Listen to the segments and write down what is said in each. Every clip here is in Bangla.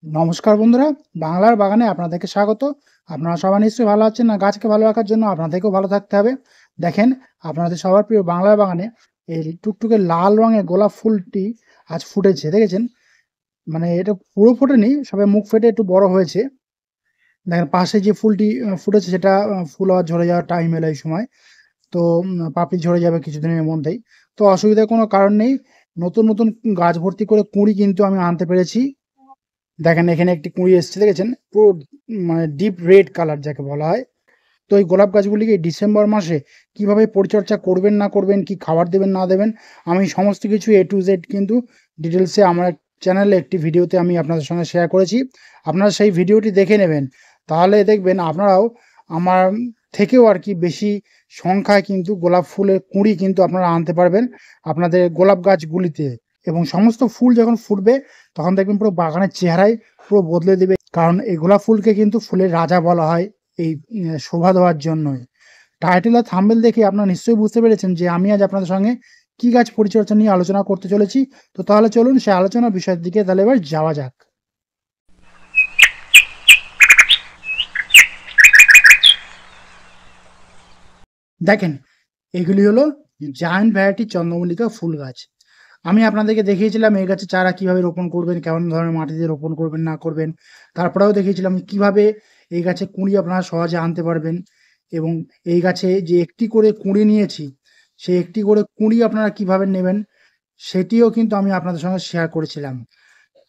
নমস্কার বন্ধুরা, বাংলার বাগানে আপনাদেরকে স্বাগত। আপনারা সবাই নিশ্চয়ই ভালো আছেন। না, গাছকে ভালো রাখার জন্য আপনাদেরকেও ভালো থাকতে হবে। দেখেন, আপনাদের সবার প্রিয় বাংলার বাগানে এই টুকটুকে লাল রঙের গোলাপ ফুলটি আজ ফুটেছে, দেখেছেন? মানে এটা পুরো ফোটেনি, সবে মুখ ফেটে একটু বড় হয়েছে। দেখেন পাশে যে ফুলটি ফুটেছে সেটা ফুল আবার ঝরে যাওয়ার টাইম এলো এই সময়। তো পাপড়ি ঝরে যাবে কিছুদিনের মধ্যেই। তো অসুবিধার কোনো কারণ নেই। নতুন নতুন গাছ ভর্তি করে কুঁড়ি কিন্তু আমি আনতে পেরেছি। দেখেন এখানে একটি কুঁড়ি এসছে, দেখেছেন? পুরো মানে ডিপ রেড কালার যাকে বলা হয়। তো এই গোলাপ গাছগুলিকে ডিসেম্বর মাসে কিভাবে পরিচর্যা করবেন না করবেন, কি খাবার দেবেন না দেবেন, আমি সমস্ত কিছু A to Z কিন্তু ডিটেলসে আমার চ্যানেলে একটি ভিডিওতে আমি আপনাদের সঙ্গে শেয়ার করেছি। আপনারা সেই ভিডিওটি দেখে নেবেন। তাহলে দেখবেন আপনারাও আমার থেকেও আর কি বেশি সংখ্যায় কিন্তু গোলাপ ফুলের কুঁড়ি কিন্তু আপনারা আনতে পারবেন আপনাদের গোলাপ গাছগুলিতে। এবং সমস্ত ফুল যখন ফুটবে তখন দেখবেন পুরো বাগানের চেহারাই পুরো বদলে দেবে। কারণ এই গোলাপ ফুলকে কিন্তু ফুলের রাজা বলা হয় এই শোভা দেওয়ার জন্যই। টাইটেল আর থাম্বনেল দেখে আপনারা নিশ্চয়ই বুঝতে পেরেছেন যে আমি আজ আপনাদের সঙ্গে কি গাছ পরিচর্যা নিয়ে আলোচনা করতে চলেছি। তো তাহলে চলুন সে আলোচনার বিষয়ের দিকে তাহলে এবার যাওয়া যাক। দেখেন, এগুলি হলো জায়ান্ট ভ্যারাইটি চন্দ্রমল্লিকা ফুল গাছ। আমি আপনাদেরকে দেখিয়েছিলাম এই গাছের চারা কিভাবে রোপণ করবেন, কেমন ধরনের মাটিতে রোপণ করবেন না করবেন। তারপরেও দেখিয়েছিলাম কিভাবে এই গাছে কুঁড়ি আপনারা সহজে আনতে পারবেন। এবং এই গাছে যে একটি করে কুঁড়ি নিয়েছি, সেই একটি করে কুঁড়ি আপনারা কিভাবে নেবেন সেটিও কিন্তু আমি আপনাদের সঙ্গে শেয়ার করেছিলাম।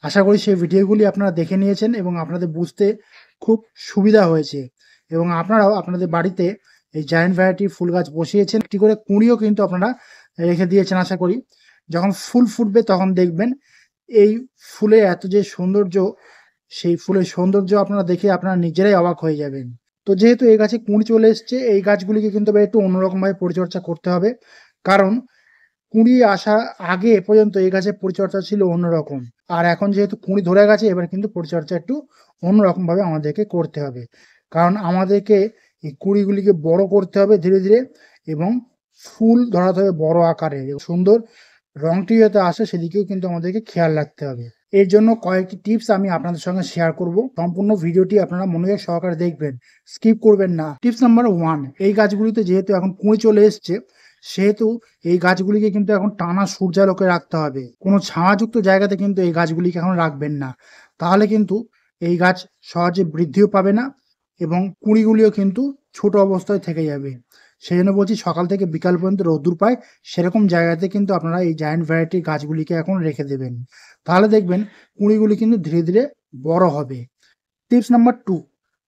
আশা করি সেই ভিডিওগুলি আপনারা দেখে নিয়েছেন এবং আপনাদের বুঝতে খুব সুবিধা হয়েছে। এবং আপনারাও আপনাদের বাড়িতে এই জায়ান্ট ভ্যারাইটি ফুল গাছ বসিয়েছেন, একটি করে কুঁড়িও কিন্তু আপনারা রেখে দিয়েছেন আশা করি। যখন ফুল ফুটবে তখন দেখবেন এই ফুলের এত যে সৌন্দর্য, সেই ফুলের সৌন্দর্য আপনারা দেখে আপনারা নিজেরাই অবাক হয়ে যাবেন। তো যেহেতু এই গাছে কুঁড়ি চলে এসছে, এই গাছগুলিকে কিন্তু এবার একটু অন্যরকমভাবে পরিচর্যা করতে হবে। কারণ কুঁড়ি আসা আগে এ পর্যন্ত এই গাছের পরিচর্যা ছিল অন্যরকম। আর এখন যেহেতু কুঁড়ি ধরে গেছে, এবার কিন্তু পরিচর্যা একটু অন্যরকমভাবে আমাদেরকে করতে হবে। কারণ আমাদেরকে এই কুঁড়িগুলিকে বড় করতে হবে ধীরে ধীরে, এবং ফুল ধরাতে হবে বড় আকারে, সুন্দর রংটি যাতে আসে সেদিকেও কিন্তু আমাদেরকে খেয়াল রাখতে হবে। এর জন্য কয়েকটি টিপস আমি আপনাদের সঙ্গে শেয়ার করব। সম্পূর্ণ ভিডিওটি আপনারা মনোযোগ সহকারে দেখবেন, স্কিপ করবেন না। টিপস নাম্বার 1, এই গাছগুলিতে যেহেতু এখন কুঁড়ি চলে এসছে, সেহেতু এই গাছগুলিকে কিন্তু এখন টানা সূর্যালোকে রাখতে হবে। কোনো ছায়াযুক্ত জায়গাতে কিন্তু এই গাছগুলিকে এখন রাখবেন না, তাহলে কিন্তু এই গাছ সহজে বৃদ্ধিও পাবে না এবং কুঁড়িগুলিও কিন্তু ছোট অবস্থায় থেকে যাবে। সেই জন্য বলছি সকাল থেকে বিকাল পর্যন্ত রোদ্দুর পায় সেরকম জায়গাতে কিন্তু আপনারা এই জায়ান্ট ভ্যারাইটির গাছগুলিকে এখন রেখে দেবেন। তাহলে দেখবেন কুঁড়িগুলি কিন্তু ধীরে ধীরে বড় হবে। টিপস নাম্বার 2,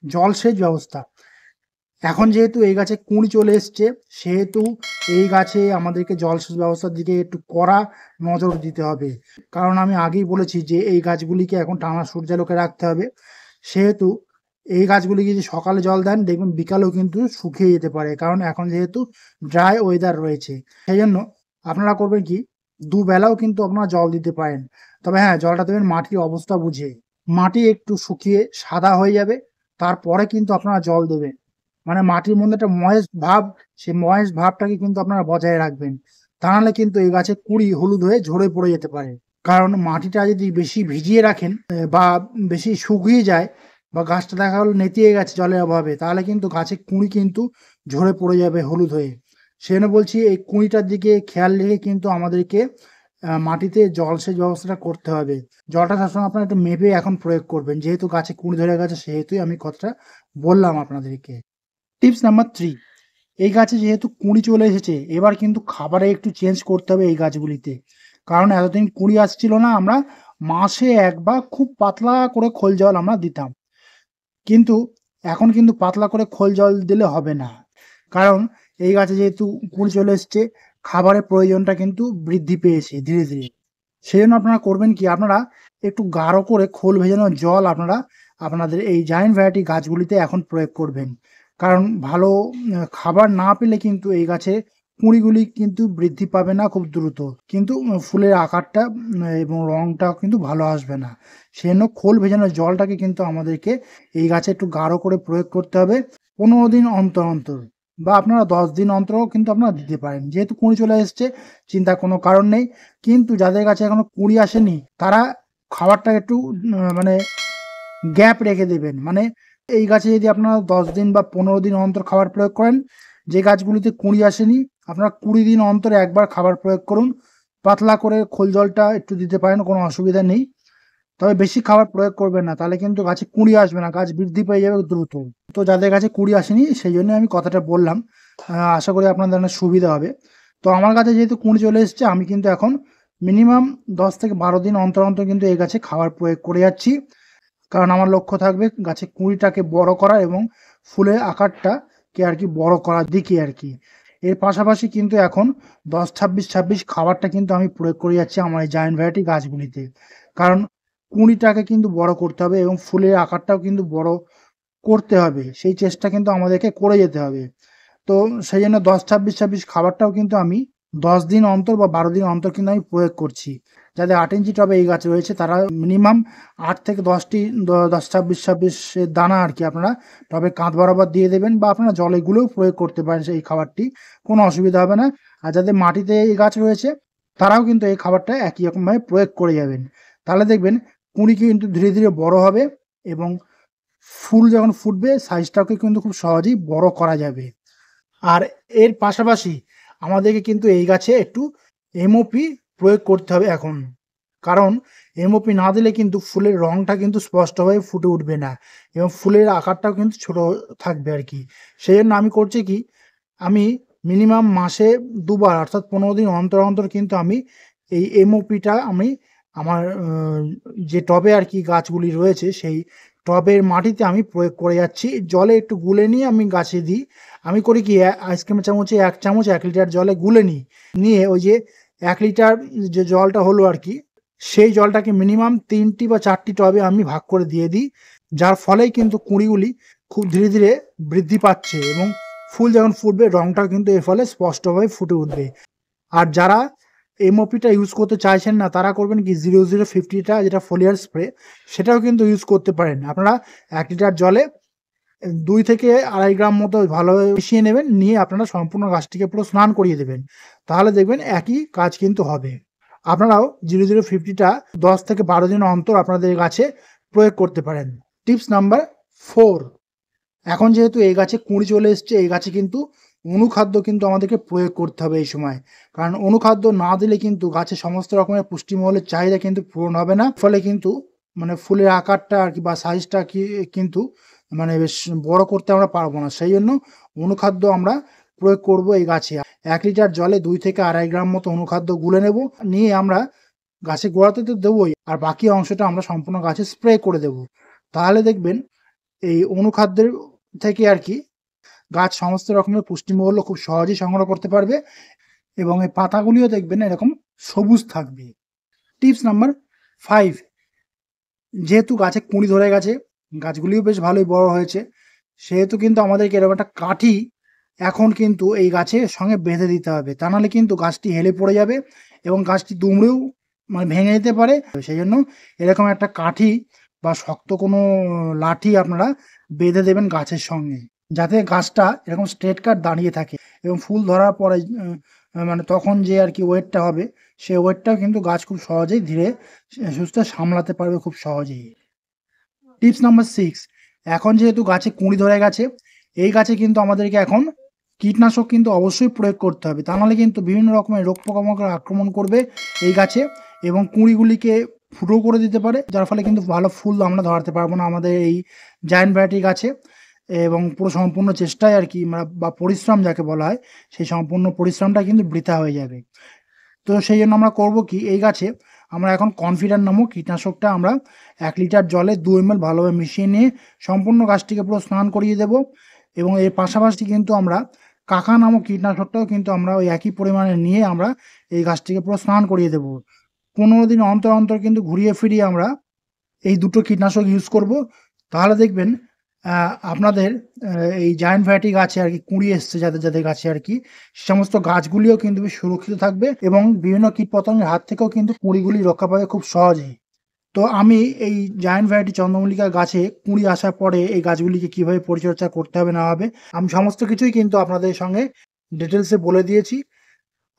জলসেচ ব্যবস্থা। এখন যেহেতু এই গাছে কুঁড়ি চলে এসছে, সেহেতু এই গাছে আমাদেরকে জলসেচ ব্যবস্থার দিকে একটু কড়া নজর দিতে হবে। কারণ আমি আগেই বলেছি যে এই গাছগুলিকে এখন টানা সূর্যালোকে রাখতে হবে। সেহেতু এই গাছগুলিকে যে সকালে জল দেন দেখবেন বিকালেও কিন্তু শুকিয়ে যেতে পারে, কারণ এখন যেহেতু ড্রাই ওয়েদার রয়েছে। সেই জন্য আপনারা করবেন কি, দুবেলাও কিন্তু আপনারা জল দিতে পারেন। তবে হ্যাঁ, জলটা দেবেন মাটির অবস্থা বুঝে। মাটি একটু শুকিয়ে সাদা হয়ে যাবে, তারপরে কিন্তু আপনারা জল দেবেন। মানে মাটির মধ্যে একটা ময়েস্ট ভাব, সেই ময়েস্ট ভাবটাকে কিন্তু আপনারা বজায় রাখবেন। তা নাহলে কিন্তু এই গাছে কুঁড়ি হলুদ হয়ে ঝরে পড়ে যেতে পারে। কারণ মাটিটা যদি বেশি ভিজিয়ে রাখেন বা বেশি শুকিয়ে যায়, বা গাছটা দেখা গেলো নেতিয়ে গেছে জলের অভাবে, তাহলে কিন্তু গাছের কুঁড়ি কিন্তু ঝরে পড়ে যাবে হলুদ হয়ে। সেজন্য বলছি এই কুঁড়িটার দিকে খেয়াল রেখে কিন্তু আমাদেরকে মাটিতে জলসেচ ব্যবস্থাটা করতে হবে। জলটা সবসময় আপনারা একটু মেপে এখন প্রয়োগ করবেন, যেহেতু গাছে কুঁড়ি ধরে গেছে সেহেতুই আমি কথাটা বললাম আপনাদেরকে। টিপস নাম্বার 3, এই গাছে যেহেতু কুঁড়ি চলে এসেছে, এবার কিন্তু খাবারে একটু চেঞ্জ করতে হবে এই গাছগুলিতে। কারণ এতদিন কুঁড়ি আসছিল না, আমরা মাসে একবার খুব পাতলা করে খোল জল আমরা দিতাম। কিন্তু এখন কিন্তু পাতলা করে খোল জল দিলে হবে না, কারণ এই গাছে যেহেতু কুঁড়ি চলে এসছে, খাবারের প্রয়োজনটা কিন্তু বৃদ্ধি পেয়েছে ধীরে ধীরে। সেই জন্য আপনারা করবেন কি, আপনারা একটু গাঢ় করে খোল ভেজানো জল আপনারা আপনাদের এই জায়ান্ট ভ্যারাইটি গাছগুলিতে এখন প্রয়োগ করবেন। কারণ ভালো খাবার না পেলে কিন্তু এই গাছে কুঁড়িগুলি কিন্তু বৃদ্ধি পাবে না খুব দ্রুত, কিন্তু ফুলের আকারটা এবং রংটাও কিন্তু ভালো আসবে না। সেজন্য খোল ভেজানো জলটাকে কিন্তু আমাদেরকে এই গাছে একটু গাঢ় করে প্রয়োগ করতে হবে 15 দিন অন্তর অন্তর, বা আপনারা 10 দিন অন্তরও কিন্তু আপনারা দিতে পারেন। যেহেতু কুঁড়ি চলে এসছে, চিন্তার কোনো কারণ নেই। কিন্তু যাদের কাছে এখনো কুঁড়ি আসেনি, তারা খাবারটা একটু মানে গ্যাপ রেখে দেবেন। মানে এই গাছে যদি আপনারা 10 দিন বা 15 দিন অন্তর খাবার প্রয়োগ করেন, যে গাছগুলিতে কুঁড়ি আসেনি আপনারা 20 দিন অন্তর একবার খাবার প্রয়োগ করুন। পাতলা করে খোল জলটা একটু দিতে পারেন, কোনো অসুবিধা নেই। তবে বেশি খাবার প্রয়োগ করবেন না, তাহলে কিন্তু গাছে কুঁড়ি আসবে না, গাছ বৃদ্ধি পেয়ে যাবে দ্রুত। তো যাদের গাছে কুঁড়ি আসেনি সেই জন্য আমি কথাটা বললাম, আশা করি আপনাদের অনেক সুবিধা হবে। তো আমার কাছে যেহেতু কুঁড়ি চলে এসেছে, আমি কিন্তু এখন মিনিমাম 10 থেকে 12 দিন অন্তর অন্তর কিন্তু এই গাছে খাবার প্রয়োগ করে যাচ্ছি, কারণ আমার লক্ষ্য থাকবে গাছে কুঁড়িটাকে বড় করা এবং ফুলের আকারটাকে আর কি বড় করার দিকে আর কি। এর পাশাপাশি কিন্তু এখন 10-26-26 খাবারটা কিন্তু আমি প্রয়োগ করে যাচ্ছি আমার এই জায়ান্ট ভ্যারাইটি গাছগুলিতে, কারণ কুঁড়িটাকে কিন্তু বড় করতে হবে এবং ফুলের আকারটাও কিন্তু বড় করতে হবে, সেই চেষ্টা কিন্তু আমাদেরকে করে যেতে হবে। তো সেই জন্য 10-26-26 খাবারটাও কিন্তু আমি 10 দিন অন্তর বা 12 দিন অন্তর কিন্তু আমি প্রয়োগ করছি। যাদের 8 ইঞ্চি টবে এই গাছ রয়েছে তারা মিনিমাম 8 থেকে 10টি 10-26-26 এর দানা আর কি আপনারা টবে কাঁধ বরাবর দিয়ে দেবেন, বা আপনারা জলে গুলেও প্রয়োগ করতে পারেন সেই খাবারটি, কোনো অসুবিধা হবে না। আর যাদের মাটিতে এই গাছ রয়েছে তারাও কিন্তু এই খাবারটা একই রকমভাবে প্রয়োগ করে যাবেন, তাহলে দেখবেন কুঁড়ি কিন্তু ধীরে ধীরে বড় হবে এবং ফুল যখন ফুটবে সাইজটাকে কিন্তু খুব সহজেই বড় করা যাবে। আর এর পাশাপাশি আমাদেরকে কিন্তু এই গাছে একটু এমওপি প্রয়োগ করতে হবে এখন, কারণ এমওপি না দিলে কিন্তু ফুলের রঙটা কিন্তু স্পষ্টভাবে ফুটে উঠবে না এবং ফুলের আকারটাও কিন্তু ছোট থাকবে আর কি। সেই জন্য আমি করছি কি, আমি মিনিমাম মাসে 2 বার অর্থাৎ 15 দিন অন্তর অন্তর কিন্তু আমি এই এমওপিটা আমি আমার যে টবে আর কি গাছগুলি রয়েছে সেই টবের মাটিতে আমি প্রয়োগ করে যাচ্ছি। জলে একটু গুলে নিয়ে আমি গাছে দিই। আমি করি কি, আইসক্রিমের চামচে 1 চামচ 1 লিটার জলে গুলে নিই, নিয়ে ওই যে 1 লিটার যে জলটা হলো আর কি, সেই জলটাকে মিনিমাম 3টি বা 4টি টবে আমি ভাগ করে দিয়ে দিই, যার ফলেই কিন্তু কুঁড়িগুলি খুব ধীরে ধীরে বৃদ্ধি পাচ্ছে এবং ফুল যখন ফুটবে রংটাও কিন্তু এর ফলে স্পষ্টভাবে ফুটে উঠবে। আর যারা এমওপিটা ইউজ করতে চাইছেন না তারা করবেন কি, 0050টা যেটা ফোলিয়ার স্প্রে, সেটাও কিন্তু ইউজ করতে পারেন। আপনারা 1 লিটার জলে 2 থেকে 2.5 গ্রাম মতো ভালোভাবে মিশিয়ে নেবেন, নিয়ে আপনারা সম্পূর্ণ গাছটিকে পুরো স্নান করিয়ে দেবেন, তাহলে দেখবেন একই কাজ কিন্তু হবে। আপনারাও 0050টা 10 থেকে 12 দিন অন্তর আপনাদের গাছে প্রয়োগ করতে পারেন। টিপস নাম্বার 4, এখন যেহেতু এই গাছে কুঁড়ি চলে এসছে, এই গাছে কিন্তু অনুখাদ্য কিন্তু আমাদেরকে প্রয়োগ করতে হবে এই সময়, কারণ অনুখাদ্য না দিলে কিন্তু গাছের সমস্ত রকমের পুষ্টিমূল্যের চাহিদা কিন্তু পূরণ হবে না, ফলে কিন্তু মানে ফুলের আকারটা আর কি বা সাইজটা কি কিন্তু মানে বেশ বড় করতে আমরা পারবো না। সেই জন্য অনুখাদ্য আমরা প্রয়োগ করব এই গাছে। 1 লিটার জলে 2 থেকে 2.5 গ্রাম মতো অনুখাদ্য গুলে নেব, নিয়ে আমরা গাছের গোড়াতে তো দেবোই, আর বাকি অংশটা আমরা সম্পূর্ণ গাছে স্প্রে করে দেব। তাহলে দেখবেন এই অনুখাদ্যের থেকে আর কি গাছ সমস্ত রকমের পুষ্টিমূল্য খুব সহজেই সংগ্রহ করতে পারবে এবং এই পাতাগুলিও দেখবেন এরকম সবুজ থাকবে। টিপস নাম্বার 5, যেহেতু গাছে কুঁড়ি ধরে গেছে, গাছগুলিও বেশ ভালোই বড় হয়েছে, সেহেতু কিন্তু আমাদেরকে এরকম একটা কাঠি এখন কিন্তু এই গাছের সঙ্গে বেঁধে দিতে হবে, তা নাহলে কিন্তু গাছটি হেলে পড়ে যাবে এবং গাছটি দুমড়েও মানে ভেঙে যেতে পারে। সেই জন্য এরকম একটা কাঠি বা শক্ত কোনো লাঠি আপনারা বেঁধে দেবেন গাছের সঙ্গে, যাতে গাছটা এরকম স্ট্রেট কাট দাঁড়িয়ে থাকে এবং ফুল ধরার পরে মানে তখন যে আর কি ওয়েটটা হবে, সেই ওয়েটটাও কিন্তু গাছ খুব সহজেই ধীরে সুস্থে সামলাতে পারবে খুব সহজেই। টিপস নাম্বার 6, এখন যেহেতু গাছে কুঁড়ি ধরে গেছে, এই গাছে কিন্তু আমাদেরকে এখন কীটনাশক কিন্তু অবশ্যই প্রয়োগ করতে হবে, তা নাহলে কিন্তু বিভিন্ন রকমের রোগ পোকামাকড় আক্রমণ করবে এই গাছে এবং কুঁড়িগুলিকে ফুটো করে দিতে পারে, যার ফলে কিন্তু ভালো ফুল আমরা ধরাতে পারবো না আমাদের এই জায়ান্ট ভ্যারাইটি গাছে, এবং পুরো সম্পূর্ণ চেষ্টায় আর কি বা পরিশ্রম যাকে বলা হয়, সেই সম্পূর্ণ পরিশ্রমটা কিন্তু বৃথা হয়ে যাবে। তো সেই জন্য আমরা করব কি, এই গাছে আমরা এখন কনফিডেন্ট নামক কীটনাশকটা আমরা 1 লিটার জলে 2 ml ভালোভাবে মিশিয়ে নিয়ে সম্পূর্ণ গাছটিকে পুরো স্নান করিয়ে দেব, এবং এর পাশাপাশি কিন্তু আমরা কাকা নামক কীটনাশকটাও কিন্তু আমরা ওই একই পরিমাণে নিয়ে আমরা এই গাছটিকে পুরো স্নান করিয়ে দেব। 15 দিন অন্তর অন্তর কিন্তু ঘুরিয়ে ফিরিয়ে আমরা এই দুটো কীটনাশক ইউজ করব, তাহলে দেখবেন আপনাদের এই জায়ান্ট ভ্যারাইটি গাছে আর কি কুঁড়ি এসছে যাদের যাদের গাছে আর কি, সে সমস্ত গাছগুলিও কিন্তু বেশ সুরক্ষিত থাকবে এবং বিভিন্ন কীটপতঙ্গের হাত থেকেও কিন্তু কুঁড়িগুলি রক্ষা পাবে খুব সহজেই। তো আমি এই জায়ান্ট ভ্যারাইটি চন্দ্রমল্লিকা গাছে কুঁড়ি আসার পরে এই গাছগুলিকে কিভাবে পরিচর্যা করতে হবে না হবে আমি সমস্ত কিছুই কিন্তু আপনাদের সঙ্গে ডিটেলসে বলে দিয়েছি।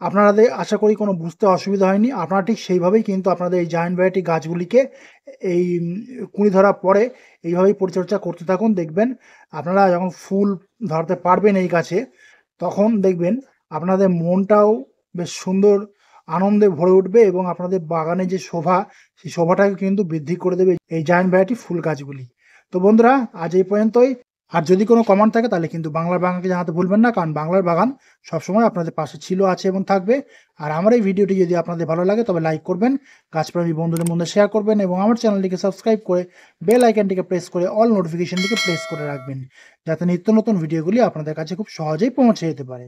আপনাদের আশা করি কোনো বুঝতে অসুবিধা হয়নি। আপনারা ঠিক সেইভাবেই কিন্তু আপনাদের এই জায়ান্ট ভ্যারাইটি গাছগুলিকে এই কুঁড়ি ধরার পরে এইভাবেই পরিচর্যা করতে থাকুন। দেখবেন আপনারা যখন ফুল ধরাতে পারবেন এই গাছে, তখন দেখবেন আপনাদের মনটাও বেশ সুন্দর আনন্দে ভরে উঠবে এবং আপনাদের বাগানের যে শোভা, সেই শোভাটাকে কিন্তু বৃদ্ধি করে দেবে এই জায়ান্ট ভ্যারাইটি ফুল গাছগুলি। তো বন্ধুরা, আজ এই পর্যন্তই। আর যদি কোনো কমেন্ট থাকে তাহলে কিন্তু বাংলার বাগানকে জানাতে ভুলবেন না, কারণ বাংলার বাগান সবসময় আপনাদের পাশে ছিল, আছে এবং থাকবে। আর আমার এই ভিডিওটি যদি আপনাদের ভালো লাগে তবে লাইক করবেন, গাছপ্রেমী বন্ধুদের মধ্যে শেয়ার করবেন এবং আমার চ্যানেলটিকে সাবস্ক্রাইব করে বেল আইকনটিকে প্রেস করে অল নোটিফিকেশনটিকে প্রেস করে রাখবেন, যাতে নিত্য নতুন ভিডিওগুলি আপনাদের কাছে খুব সহজেই পৌঁছে যেতে পারে।